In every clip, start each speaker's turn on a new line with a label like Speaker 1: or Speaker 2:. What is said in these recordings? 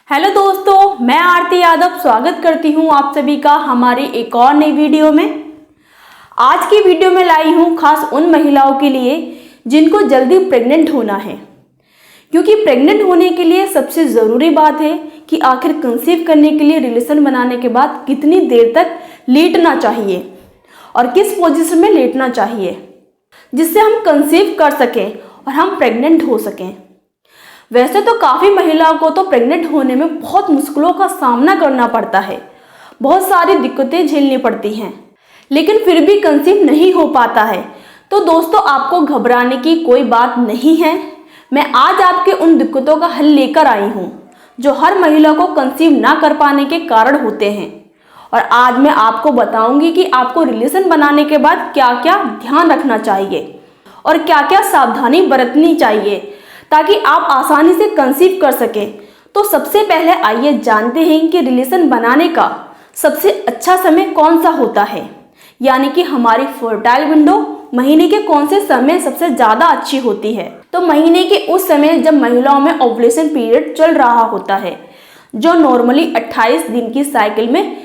Speaker 1: Hello दोस्तों, मैं आरती यादव स्वागत करती हूं आप सभी का हमारी एक और नई वीडियो में। आज की वीडियो में लाई हूं खास उन महिलाओं के लिए जिनको जल्दी प्रेग्नेंट होना है, क्योंकि प्रेग्नेंट होने के लिए सबसे ज़रूरी बात है कि आखिर कंसीव करने के लिए रिलेशन बनाने के बाद कितनी देर तक लेटना चाहिए और किस पोजीशन में लेटना चाहिए जिससे हम कंसीव कर सकें और हम प्रेग्नेंट हो सकें। वैसे तो काफ़ी महिलाओं को तो प्रेग्नेंट होने में बहुत मुश्किलों का सामना करना पड़ता है, बहुत सारी दिक्कतें झेलनी पड़ती हैं, लेकिन फिर भी कंसीव नहीं हो पाता है। तो दोस्तों, आपको घबराने की कोई बात नहीं है। मैं आज आपके उन दिक्कतों का हल लेकर आई हूँ जो हर महिला को कंसीव ना कर पाने के कारण होते हैं। और आज मैं आपको बताऊंगी कि आपको रिलेशन बनाने के बाद क्या क्या ध्यान रखना चाहिए और क्या क्या सावधानी बरतनी चाहिए ताकि आप आसानी से कंसीव कर सकें। तो सबसे पहले आइए जानते हैं कि रिलेशन बनाने का सबसे अच्छा समय कौन सा होता है, यानी कि हमारी फर्टाइल विंडो महीने के कौन से समय सबसे ज़्यादा अच्छी होती है। तो महीने के उस समय जब महिलाओं में ओवुलेशन पीरियड चल रहा होता है, जो नॉर्मली 28 दिन की साइकिल में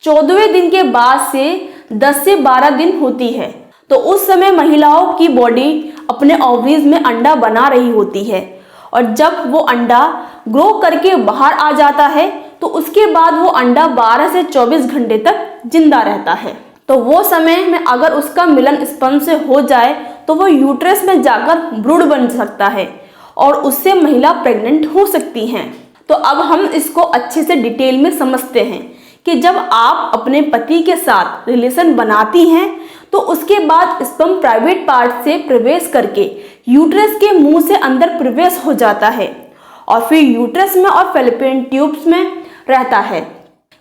Speaker 1: 14वें दिन के बाद से 10 से 12 दिन होती है। तो उस समय महिलाओं की बॉडी अपने ओवरीज में अंडा बना रही होती है, और जब वो अंडा ग्रो करके बाहर आ जाता है तो उसके बाद वो अंडा 12 से 24 घंटे तक जिंदा रहता है। तो वो समय में अगर उसका मिलन स्पर्म से हो जाए तो वो यूट्रस में जाकर भ्रूण बन सकता है और उससे महिला प्रेग्नेंट हो सकती हैं। तो अब हम इसको अच्छे से डिटेल में समझते हैं कि जब आप अपने पति के साथ रिलेशन बनाती हैं तो उसके बाद स्पर्म प्राइवेट पार्ट से प्रवेश करके यूट्रस के मुंह से अंदर प्रवेश हो जाता है और फिर यूट्रस में और फैलोपियन ट्यूब्स में रहता है।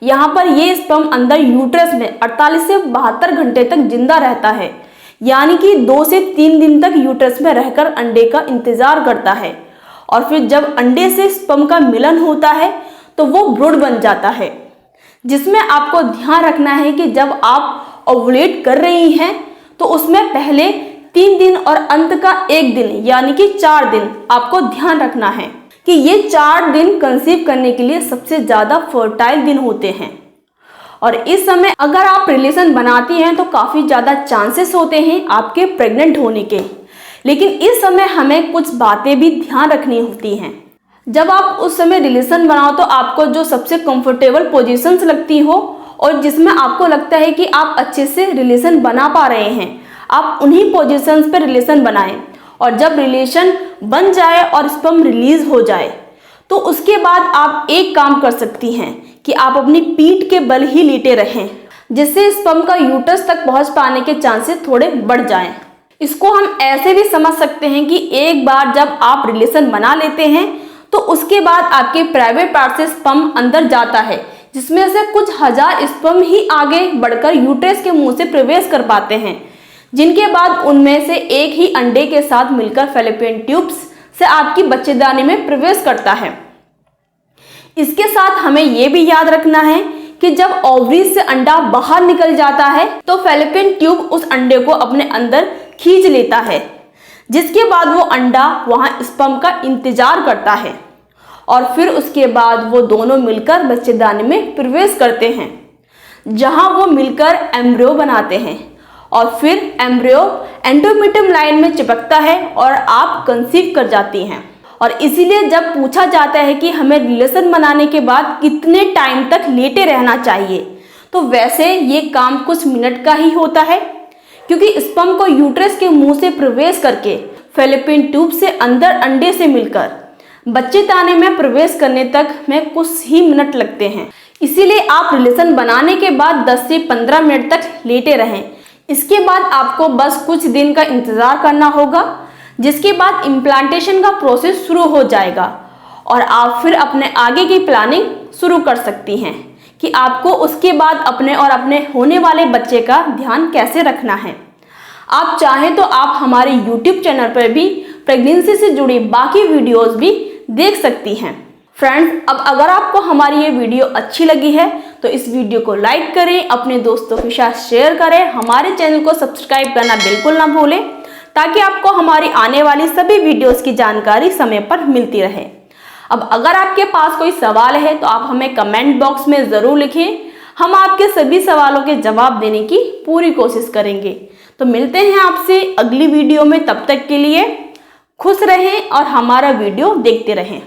Speaker 1: यहाँ पर ये स्पर्म अंदर यूट्रस में 48 से 72 घंटे तक जिंदा रहता है, यानी कि 2 से 3 दिन तक यूट्रस में रहकर अंडे का इंतजार करता है। और फिर जब अंडे से स्पर्म का मिलन होता है तो वो भ्रूण बन जाता है, जिसमें आपको ध्यान रखना है कि जब आप ओवुलेट कर रही हैं तो उसमें पहले 3 दिन और अंत का 1 दिन यानी कि 4 दिन आपको ध्यान रखना है कि ये 4 दिन कंसीव करने के लिए सबसे ज़्यादा फर्टाइल दिन होते हैं। और इस समय अगर आप रिलेशन बनाती हैं तो काफ़ी ज़्यादा चांसेस होते हैं आपके प्रेग्नेंट होने के, लेकिन इस समय हमें कुछ बातें भी ध्यान रखनी होती हैं। जब आप उस समय रिलेशन बनाओ तो आपको जो सबसे कंफर्टेबल पोजीशंस लगती हो और जिसमें आपको लगता है कि आप अच्छे से रिलेशन बना पा रहे हैं, आप उन्हीं पोजीशंस पर रिलेशन बनाएं। और जब रिलेशन बन जाए और स्पर्म रिलीज हो जाए तो उसके बाद आप एक काम कर सकती हैं कि आप अपनी पीठ के बल ही लेटे रहें, जिससे स्पर्म का यूट्रस तक पहुंच पाने के चांसेस थोड़े बढ़ जाएं। इसको हम ऐसे भी समझ सकते हैं कि एक बार जब आप रिलेशन बना लेते हैं तो उसके बाद आपके प्राइवेट पार्ट से स्पर्म अंदर जाता है, जिसमें से कुछ हजार स्पर्म ही आगे बढ़कर यूट्रस के मुंह से प्रवेश कर पाते हैं, जिनके बाद उनमें से एक ही अंडे के साथ मिलकर फैलोपियन ट्यूब्स से आपकी बच्चेदानी में प्रवेश करता है। इसके साथ हमें यह भी याद रखना है कि जब ओवरीज से अंडा बाहर निकल जाता है तो फैलोपियन ट्यूब उस अंडे को अपने अंदर खींच लेता है, जिसके बाद वो अंडा वहां स्पर्म का इंतजार करता है और फिर उसके बाद वो दोनों मिलकर बच्चेदानी में प्रवेश करते हैं, जहां वो मिलकर एम्ब्रियो बनाते हैं और फिर एम्ब्रियो एंडोमेट्रियम लाइन में चिपकता है और आप कंसीव कर जाती हैं। और इसीलिए जब पूछा जाता है कि हमें रिलेशन बनाने के बाद कितने टाइम तक लेटे रहना चाहिए, तो वैसे ये काम कुछ मिनट का ही होता है, क्योंकि स्पर्म को यूट्रस के मुंह से प्रवेश करके फैलोपियन ट्यूब से अंदर अंडे से मिलकर बच्चेदानी में प्रवेश करने तक में कुछ ही मिनट लगते हैं। इसीलिए आप रिलेशन बनाने के बाद 10 से 15 मिनट तक लेटे रहें। इसके बाद आपको बस कुछ दिन का इंतज़ार करना होगा, जिसके बाद इम्प्लांटेशन का प्रोसेस शुरू हो जाएगा और आप फिर अपने आगे की प्लानिंग शुरू कर सकती हैं कि आपको उसके बाद अपने और अपने होने वाले बच्चे का ध्यान कैसे रखना है। आप चाहें तो आप हमारे YouTube चैनल पर भी प्रेगनेंसी से जुड़ी बाकी वीडियोस भी देख सकती हैं। फ्रेंड्स, अब अगर आपको हमारी ये वीडियो अच्छी लगी है तो इस वीडियो को लाइक करें, अपने दोस्तों के साथ शेयर करें, हमारे चैनल को सब्सक्राइब करना बिल्कुल ना भूलें, ताकि आपको हमारी आने वाली सभी वीडियोस की जानकारी समय पर मिलती रहे। अब अगर आपके पास कोई सवाल है तो आप हमें कमेंट बॉक्स में ज़रूर लिखें, हम आपके सभी सवालों के जवाब देने की पूरी कोशिश करेंगे। तो मिलते हैं आपसे अगली वीडियो में, तब तक के लिए खुश रहें और हमारा वीडियो देखते रहें।